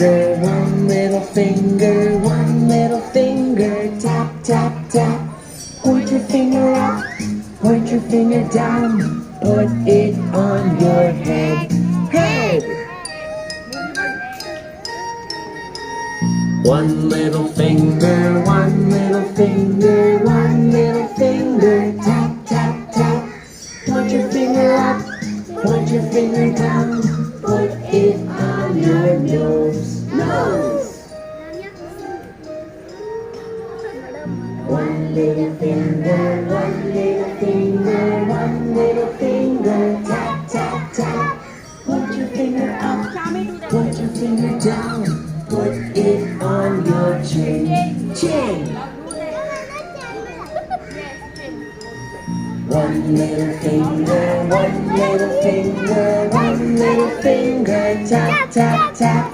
one little finger, one little finger, tap, tap, tap. Point your finger up, point your finger down, put it on your head, head. One little finger, one little finger, one little finger, tap, tap, tap. Point your finger up, point your finger down, put it on your nose, nose. One little finger, one little finger, one little finger, tap, tap, tap. Put your finger up, put your finger down, put it on your chin, chin. One little finger, one little finger, one little finger, tap, tap, tap.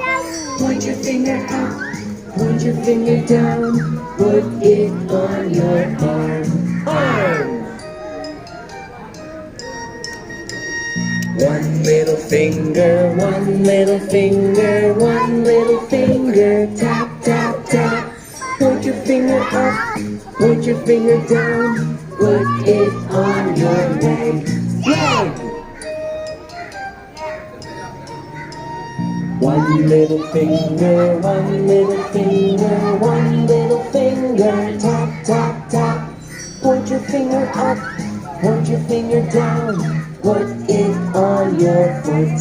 Point your finger up, point your finger down, put it on your arm, arm. One little finger, one little finger, one little finger, tap, tap, tap. Point your finger up, point your finger down, put it on your leg, leg. One little finger, one little finger, one little finger, tap, tap, tap. Point your finger up, point your finger down, put it on your foot,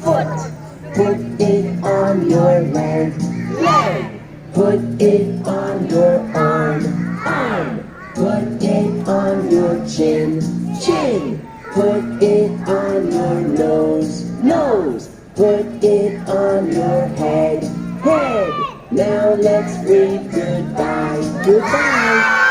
foot. Put it on your leg, leg. Put it on your arm, arm. Put it on your chin, chin. Put it on your nose, nose. Put it on your head, head. Now let's read goodbye, goodbye.